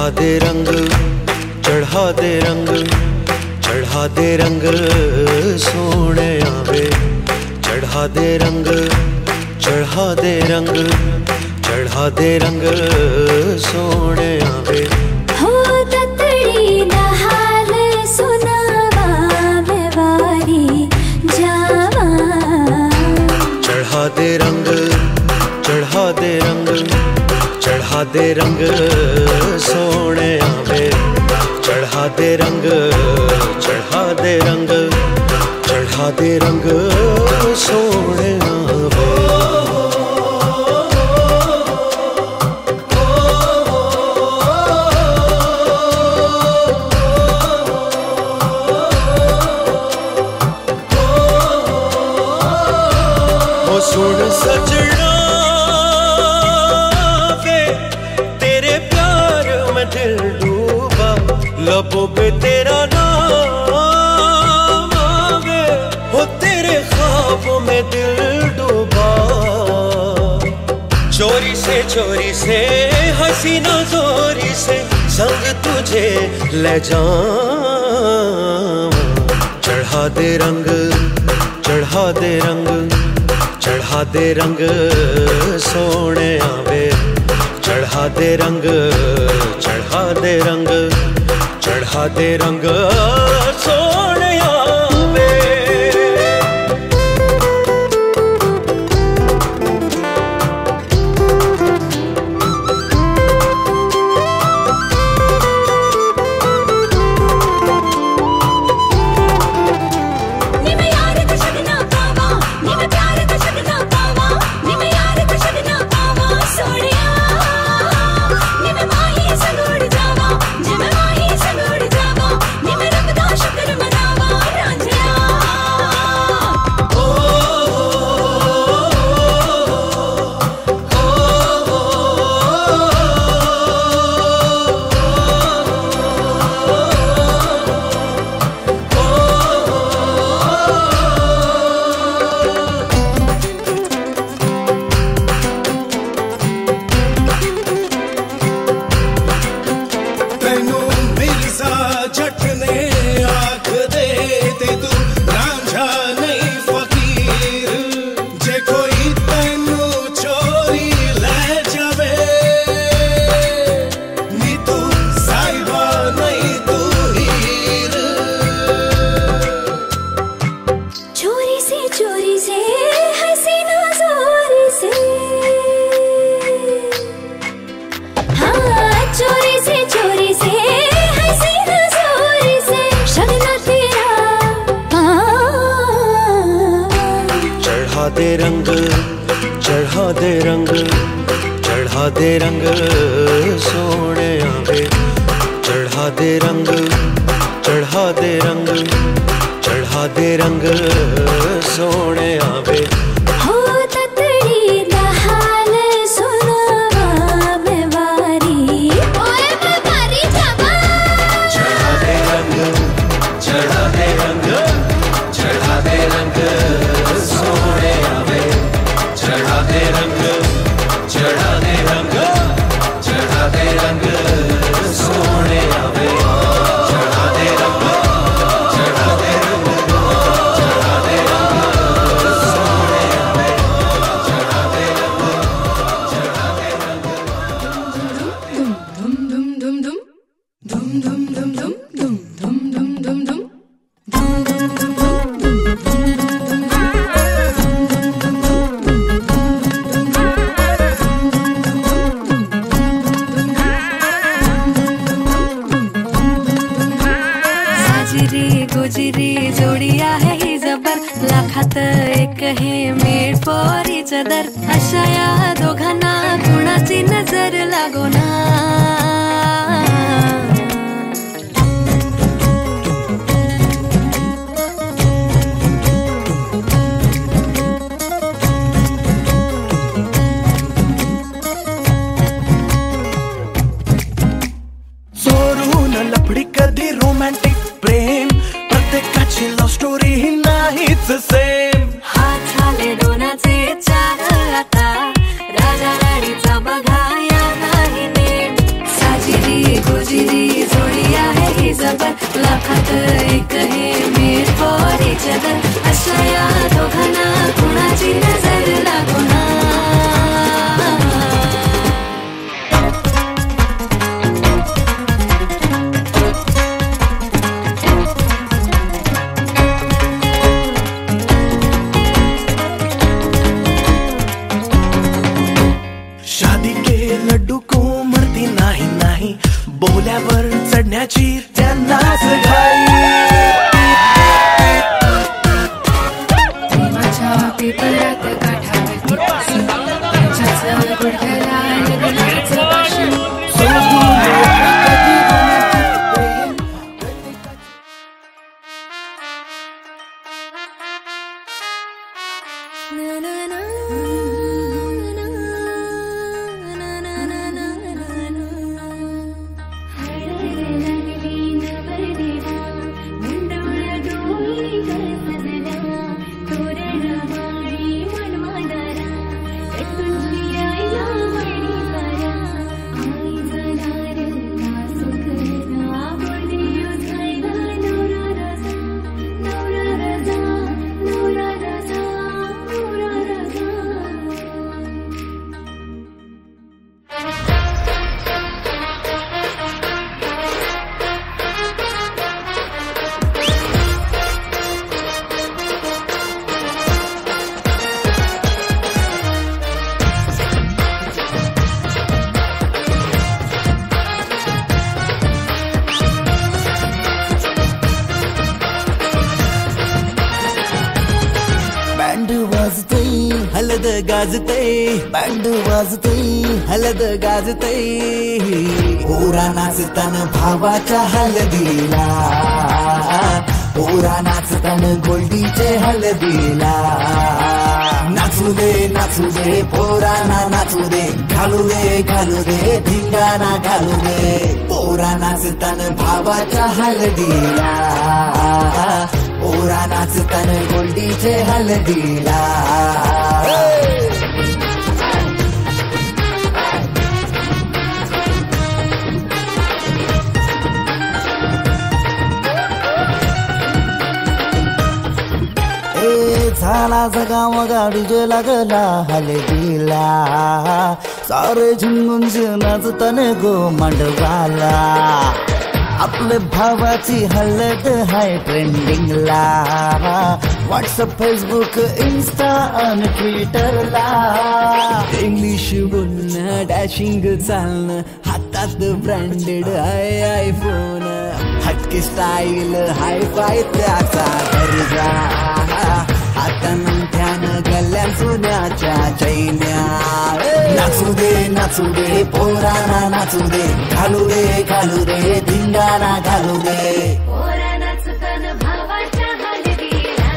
चढ़ा दे रंग, चढ़ा दे रंग, चढ़ा दे रंग सोने आवे। चढ़ा दे रंग, चढ़ा दे रंग, चढ़ा दे रंग सोने आवे। हो ततड़ी दा हाल सुनावा मैं वारी जावा। चढ़ा दे रंग, चढ़ा दे रंग, चढ़ा दे रंग सोने आवे। चढ़ा दे रंग, चढ़ा दे रंग, चढ़ा दे रंग सोने आवे। ओ सुन सजना वे तेरे प्यार में दिल डूबा। लबों पे तेरा नाम आवे, हो तेरे ख्वाबों में दिल डूबा। चोरी से हसीना जोरी से संग तुझे ले जाऊं। चढ़ा दे रंग, चढ़ा दे रंग, चढ़ा दे रंग सोने आवे। चढ़ा दे रंग, चढ़ा दे रंग, चढ़ा दे रंग सोने आवे। चढ़ा दे रंग, चढ़ा दे रंग, चढ़ा दे रंग सोने आवे। चढ़ा दे रंग, चढ़ा दे रंग, चढ़ा दे रंग सोने आवे। हो ततड़ी दा हाल सुनावा मैं वारी, ओए मैं वारी जावा। चढ़ा दे रंग, चढ़ा दे रंग, चढ़ा दे रंग सोने आवे। चढ़ा दे रंग, चढ़ा दे रंग, चढ़ा दे रंग सोने आवे। चढ़ा दे रंग, चढ़ा दे रंग, चढ़ा दे रंग सोने आवे। चढ़ा दे रंग, चढ़ा दे रंग। धुम धुम धुम धुम धुम धुम धुम धुम धुम धुम धुम धुम धुम गुजरी जोडिया है ही जबर, लाखात एक हे मेड फॉर इच अदर. अशा या दोघांना कुणाची नजर लागो ना. चोरून लफडी कधी रोमॅन्टिक प्रेम, प्रत्येकाची लव्ह स्टोरी ही नाहीच सेम. हात झाले दोनाचे चार आता, राजा राणीचा बघा या नाही. गुजरी जोडी आहे ही जबर लाखात एक हे मेड फॉर इच अदर अशा या दोघांना कुणाची नजर लागोना लड्डू को मरती नाही नाही बोल्यावर चढण्याची त्यांनाच घाई माझ्या पेपरात गाठावरती त्याच्याच गुडघ्याला लग्नाचं भाषण हलद गाजते बँड वाजते हलद गाजते पोरा नाचतान भावाच्या हलदीला पोरा नाचतान गोल्डीचे हलदीला नाचू दे पोराना नाचू दे घालू दे धिंगाणा घालू दे पोरा नाचतान भावाच्या हलदीला पोरा नाचतान गोल्डीचे हलदीला झाला जगाव गाडीजे लागला हलदीला सारे झुंगून नाचतान गो मांडवाला आपले भावाची हलद हाय ट्रेंडिंगला व्हॉट्सअप फेसबुक इन्स्टा आणि ट्विटरला इंग्लिश बोलणं डॅशिंग चालणं हातात ब्रँडेड आयफोन हटके स्टाईल हाय फाय त्याचा दर्जा हातानं गल्ल्या सोन्याच्या चैन्या नाचू दे पोराना नाचू दे घालू दे धिंगाणा घालू दे पोरा नाचतान भावाच्या हलदीला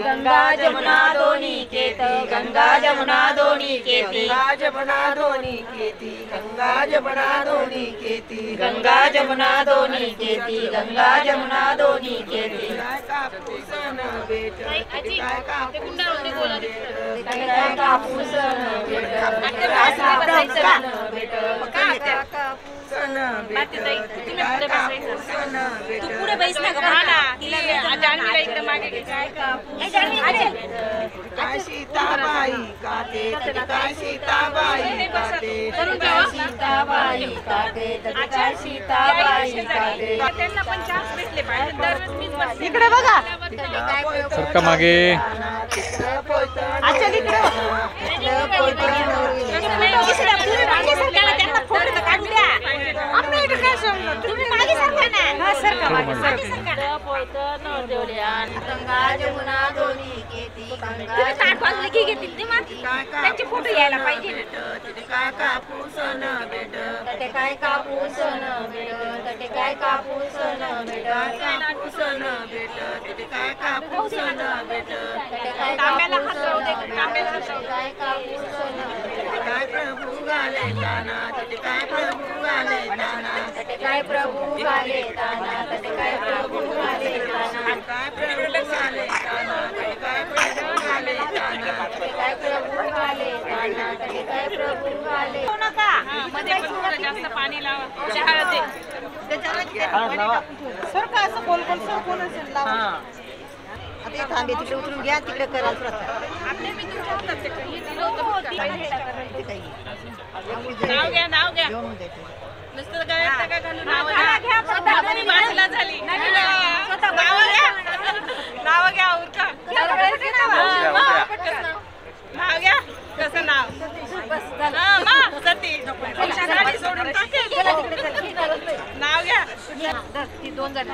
गंगा जमुना दोनी केती गंगा जमुना दोनी केती गंगा जमुना दोनी केती गंगा जमुना दोनी केती गंगा जमुना दोनी केती गंगा जमुना दोनी केती काय कापूसन बेट काय कापूसन बेट काय कापूसन बेट तू पुढे बैस ना जानवीला इकडे मागे काय काय सीताबाई काटे काय सीताबाई काटे काय सीताबाई काटे काय सीताबाई काटे त्यांना पण चान्स भेटले पाहिजे दरवेळेस मीच बसते इकडे बघा सरका मागे अच्छा इकडे त्यांना फोटो तर काढू द्या आपल्या इकडे काय समजलं तुम्ही मागे सरका ना हा सरका मागे सरका पोयतन देवल्यान गंगा जमुना दोनी केती तुम्ही ताट वाजले की घेतील ते माती त्यांचे फोटो यायला पाहिजे ना काय कापूसन बेट ते काय कापूसन बेट ते काय कापूसन बेट कापूसन बेट काय कापूसन बेट तांब्याला हसवू दे तांब्याला हसवू काय कापूसन काय प्रभू गाले ताना काय प्रभू गाले ताना काय प्रभू गाले ताना काय प्रभू गाले ताना काय प्रभू गाले ताना काय प्रभू गाले ताना काय प्रभू गाले ताना काय प्रभू गाले नका मध्ये पण जास्त पाणी लावा हळद सर का असं गोल गोल सर कोण असेल लावा आता थांबे तिकडे उतरून घ्या तिकडे करा नाव घ्या नुसतं गळ्यात टाका घालून नाव घ्या बाजूला झाली नाव घ्या उरका नाव घ्या कसं नाव सती सोडून नाव घ्या दोन जण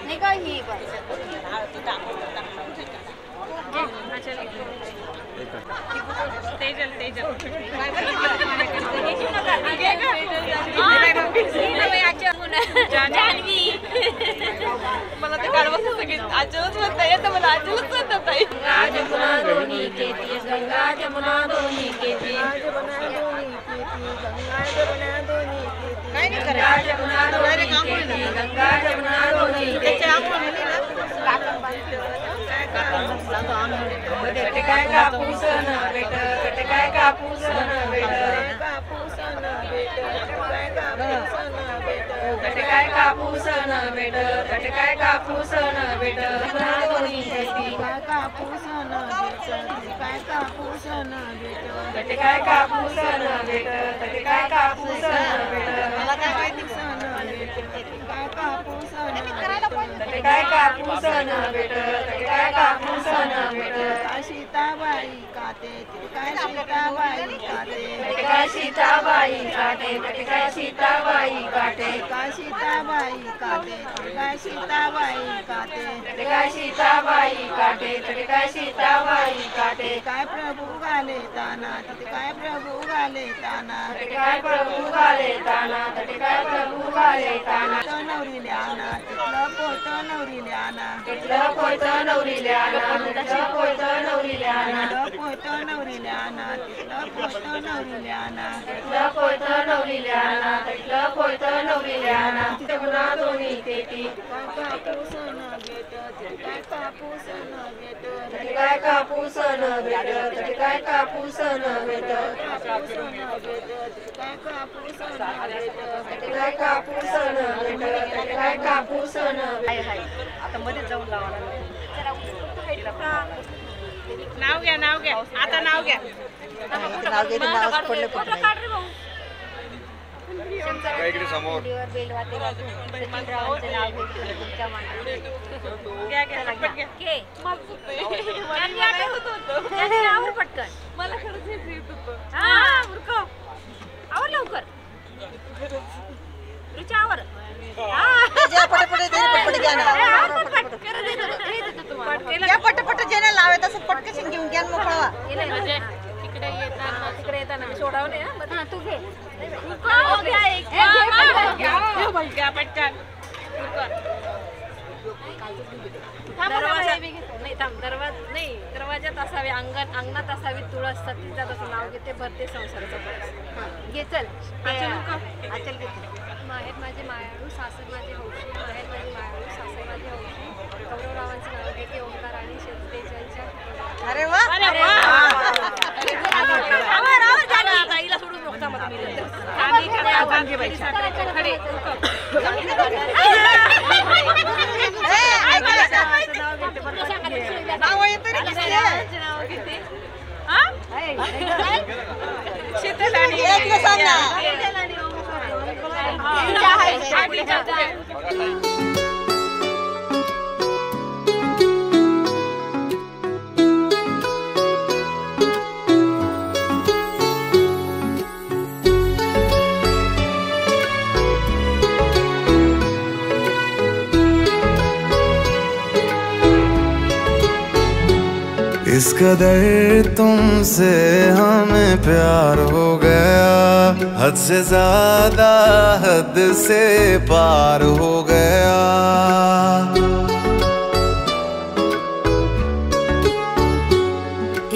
नाही का ही तेजल तेजल जान्हवी मला ते काढवत आजच म्हणता येतं मला आजच म्हणता ताई जमुना दोन्ही केती गंगा जमुना दोन्ही केती काय नाही करा जमुना दोन्ही केती गंगा जमुना दोन्ही केती काय कापूस न भेट काय कापूस न भेट काय कापूस न भेट काय कापूस न भेट दोन्ही केती काय कापूस न भेट काय कापूस न भेट काय कापूस न भेट काय कापूस न भेट मला काय माहिती काय कापूस न काय कापूस न भेट काय कापूस न भेट सीताबाई काटे काय सीताबाई काटे काय सीताबाई काटे काय सीताबाई काटे काय सीताबाई काटे काय सीताबाई काटे काय सीताबाई काटे काय सीताबाई काटे काय प्रभू घाले ताना काय प्रभू घाले ताना काय प्रभू घाले ताना काय प्रभू घाले ताना नवरीले आणा तिथलं पोत नवरीले आणा तिथलं पोत नवरीले आणा तिथलं पोत नवरीले आणा पोत नवरीले आणा तिथलं पोत नवरीले आणा तिथलं पोत नवरीले आणा तिथलं पोत नवरीले आणा जमुना दोन्ही केती काय कापूस न भेट काय कापूस न भेट काय कापूस न भेट काय कापूस न भेट काय कापूस न भेट काय कापूस न भेट काय कापूस न भेट आता मध्ये जाऊन लावा नाव घ्या आता नाव घ्या नाव घे नाव पडले इकडे समोर पटकन मला खरंच हे येत होतं आवर लवकर रुचावर पटपट जेना लावे तसं पटकन घेऊन घ्या मोकळा तिकडे येताना मी सोडावं नाही ना तू घे घ्या पटकन दरवाजात असावे अंगणात असावी तुळस सतीचा तसं नाव घेते भरते संसाराचं घे चल आचल घे माहेर माझे मायाळू सासर माझे हौशी माहेर माझे मायाळू सासर माझे हौशी कौरवरावांचं नाव घेते ओंकार आणि शेततेच्या अरे वा गाईला सोडून मोठा मत इस कदर तुमसे हमें प्यार हो गया, हद से ज्यादा हद से पार हो गया।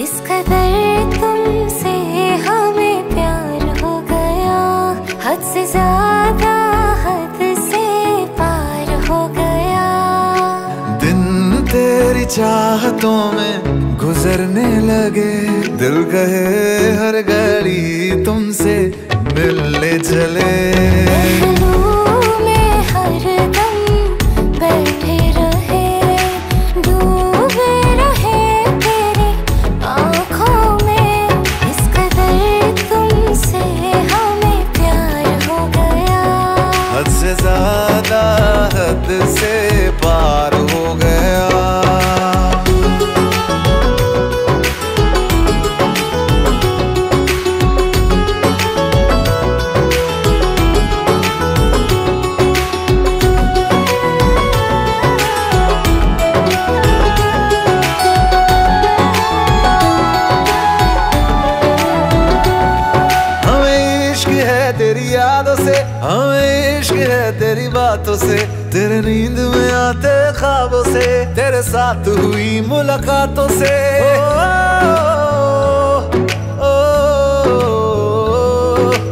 इस कदर तुमसे हमें प्यार हो गया, हद से ज्यादा हद से पार हो गया। दिन तेरी चाहतों में गुजरने लगे, दिल कहे हर घड़ी तुमसे मिलने चले। ज्यादा हद से पार हो गया। हमें इश्क है तेरी यादों से, हमें इश्क है तेरी बातों से, तेरे नींद में आते ख्वाबों से, तेरे साथ हुई मुलाकातों से।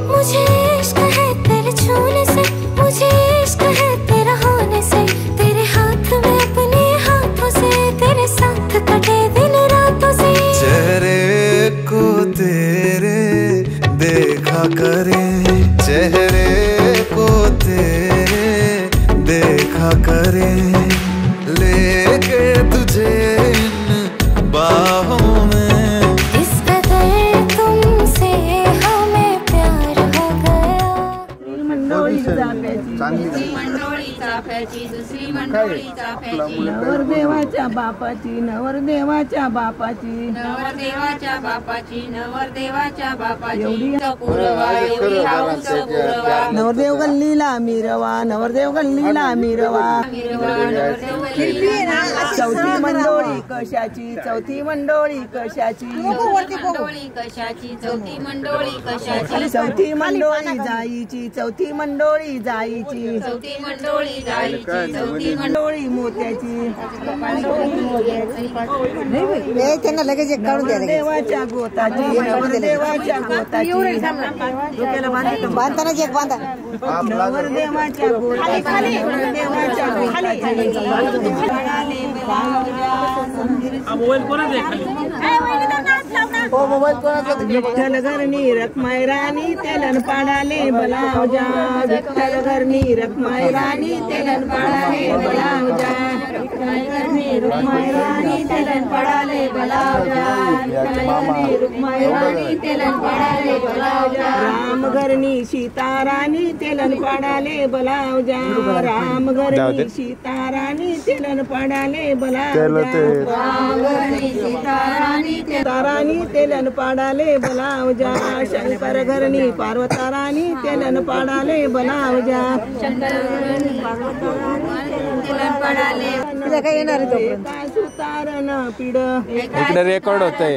मुझे इश्क है तेरे छूने से, मुझे इश्क है तेरा होने से, तेरे हाथ में अपने हाथों से, तेरे साथ कटे दिन रातों से। चेहरे को तेरे देखा करें, चेहरे को तेरे देखा करें, लेके तुझे इन बाहों में। इस कदर तुमसे हमें प्यार हो गया। मंडोळी चाफ्याची दुसरी मंडोळी चाफ्याची, नवरदेवाच्या बापाची, नवरदेवाच्या बापाची, नवरदेवाच्या बापाची, नवरदेवाच्या बापाची, एवढी पुरवा एवढी हाऊस पुरवा। नवरदेव गल्लीला मिरवा, नवरदेव गल्लीला मिरवा, चौथी मंडोळी कशाची, चौथी मंडोळी कशाची, मंडोळी कशाची, चौथी मंडोळी कशाची, चौथी मंडोळी जाईची, चौथी मंडोळी जाईची, चौथी मंडोळी जाईची, चौथी मंडोळी मोत्याची, त्यांना लगेच एक काढून द्या। देवाच्या गोताची, नवरदेवाच्या गोताची, बांधताना एक बांधा, नवरदेवाच्या गोताची, नवरदेवाच्या गोताची। विठ्ठल घरनी रखमाय राणी तेलन पाडाले बलावजा, विठ्ठल घरनी रखमाय राणी तेलन पाडाले बलावजा, विठ्ठल घरनी रखमाय राणी तेलन पाडाले बलावजा, रखमाय राणी तेलन पाडाले बलावजा। राम घरनी सीता राणी तेलन पाडाले बलावजा, राम घरनी सीता राणी तेलन पाडाले बलावजा, राम घरनी सीता राणी तेलन पाडाले बलावजा, शंकर घरनी पार्वता राणी तेलन पाडाले बलावजा, शंकर घरनी पार्वता राणी तेलन पाडाले। काय येणार काय सुतारण पिड, इकडे रेकॉर्ड होतंय,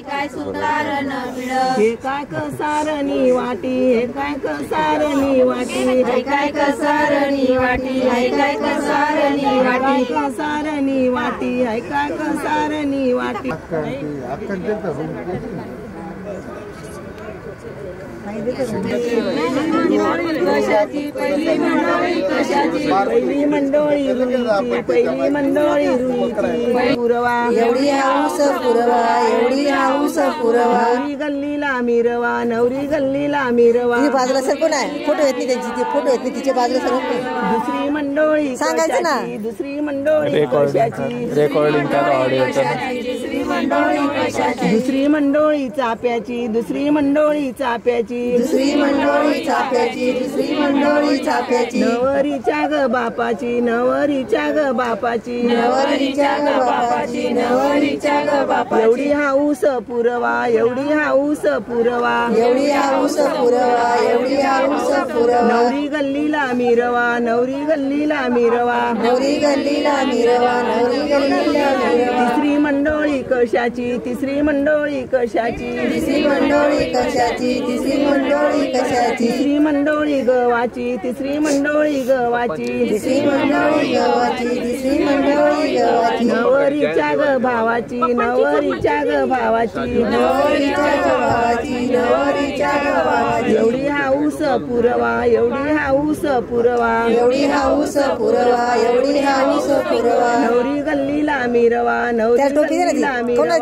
काय सुतारण पिड, हे काय कसारणी वाटी, हे काय कसारणी वाटी, हे काय कसारणी वाटी, हे काय कसारणी वाटी, कसारणी वाटी, हे काय कसारणी वाटी। कशाची पहिली मंडोळी, कशाची पहिली मंडोळी रुईची, पहिली मंडोळी रुईची, पुरवा एवढी हाऊस पुरवा, एवढी हाऊस पुरवा, नवरी गल्लीला मिरवा, नवरी गल्लीला मिरवा। बाजूला सर कोण आहे, फोटो येत नाही त्यांची, ते फोटो येत नाही तिच्या बाजूला सर। दुसरी मंडोळी सांगायचं ना, दुसरी मंडोळी कशाची, रेकॉर्डिंग करा ऑडिओचं, दुसरी मंडोळी कशाची, दुसरी मंडोळी चाप्याची, दुसरी मंडोळी चाप्याची, दुसरी मंडोळी चाफ्याची, दुसरी मंडोळी चाफ्याची, नवरीच्या ग बापाची, नवरीच्या ग बापाची, नवरीच्या ग बापाची, नवरीच्या ग बापाची, एवढी हाऊस पुरवा, एवढी हाऊस पुरवा, एवढी हाऊस पुरवा, एवढी हाऊस पुरवा। नवरी गल्लीला मिरवा, नवरी गल्लीला मिरवा, नवरी गल्लीला मिरवा, नवरी गल्लीला मिरवा। तिसरी मंडोळी मंडोळी कशाची तिसरी मंडोळी कशाची तिसरी मंडोळी कशाची तिसरी मंडोळी कशाची तिसरी मंडोळी गव्हाची तिसरी मंडोळी गव्हाची तिसरी मंडोळी गव्हाची तिसरी मंडोळी गव्हाची नवरीच्या ग भावाची नवरीच्या ग भावाची नवरीच्या गव्हाची नवरीच्या गव्हाची एवढी हाऊस पुरवा एवढी हाऊस पुरवा एवढी हाऊस पुरवा एवढी हाऊस पुरवा नवरी गल्लीला मिरवा नवरी गल्लीला मिरवा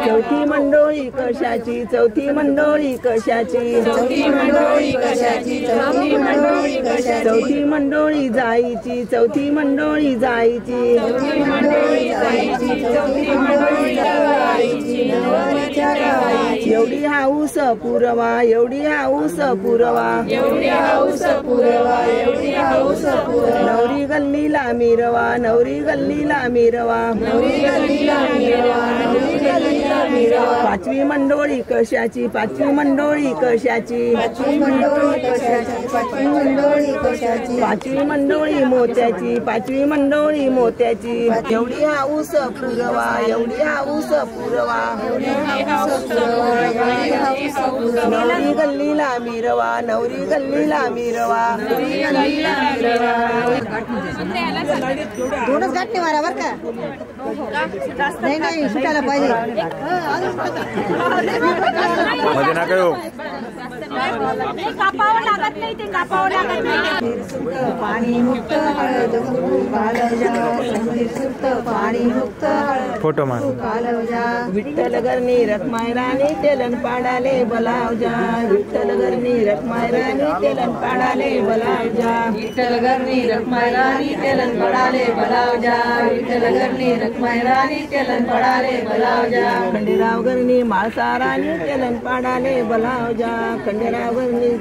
चौथी मंडोळी कशाची चौथी मंडोळी कशाची चौथी मंडोळी कशाची चौथी मंडोळी कशाची चौथी मंडोळी जाईची चौथी मंडोळी जाईची चौथी मंडोळी जायची चौथी मंडोळी जायची नवरीच्या गावाची एवढी हाऊस पुरवा एवढी हाऊस पुरवा एवढी हाऊस पुरवा एवढी हाऊस पुरवा नवरी गल्लीला मिरवा नवरी गल्लीला मिरवा नवरी गल्लीला मिरवा नवरी गल्लीला मिरवा पाचवी मंडोळी कशाची पाचवी मंडोळी कशाची पाचवी मंडोळी कशाची पाचवी मंडोळी कशाची पाचवी मंडोळी मोत्याची पाचवी मंडोळी मोत्याची एवढी हाऊस पुरवा एवढी हाऊस पुरवा नवरी गल्लीला मिरवा नवरी गल्लीला मिरवा दोनच गाठी मारा बर का नाही नाही सुटायला पाहिजे मध्ये नका येऊ. कापावं लागत नाही ते कापावं लागत नाही पाणी मुक्त हळद कुंकू कालजा संगीत सुप्त पाणी मुक्त हळद फोटो मार. कालजा विठ्ठल गरनी रखमाय राणी तेलन पाडाले बलावजा विठ्ठल गरनी रखमाय राणी तेलन पाडाले बलावजा विठ्ठल गरनी रखमाय राणी तेलन पडाले बलावजा विठ्ठल गरनी रखमाय राणी तेलन पडाले बलावजा खंडेराव गरनी माळसा राणी तेलन पाडाले बलावजा खंडेराव गरनी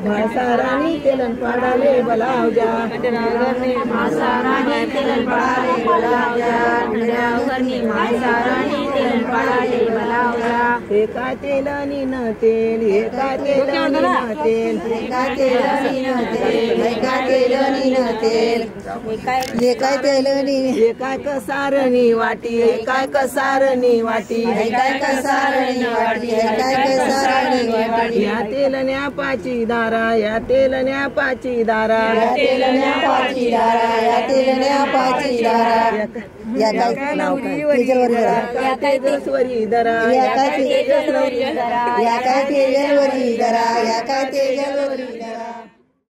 माळसा राणी तेलन पाडाले बलावजा खंडेराव गरनी माळसा राणी तेलन पडाले बलावजा खंडेराव गरनी माळसा राणी तेलन पडाले बलावजा हे काय तेल आणि न तेल हे काय तेल आणि न तेल एका तेलनी न तेल एका तेलनी न तेल एका तेलनी हे काय कसारणी वाटी हे काय कसारणी वाटी एकाय कसारणी वाटी एकाय कसारणी वाटी या तेलण्या पाची दारा या तेलण्या पाची दारा या तेलण्या पाची दारा या तेलण्या पाची दारा या काय नाव तेजलवरी दरा या तेजस्वरी दरा या काय तेजलवरी दरा या काय तेजलवरी दरा या काय तेजलवरी दरा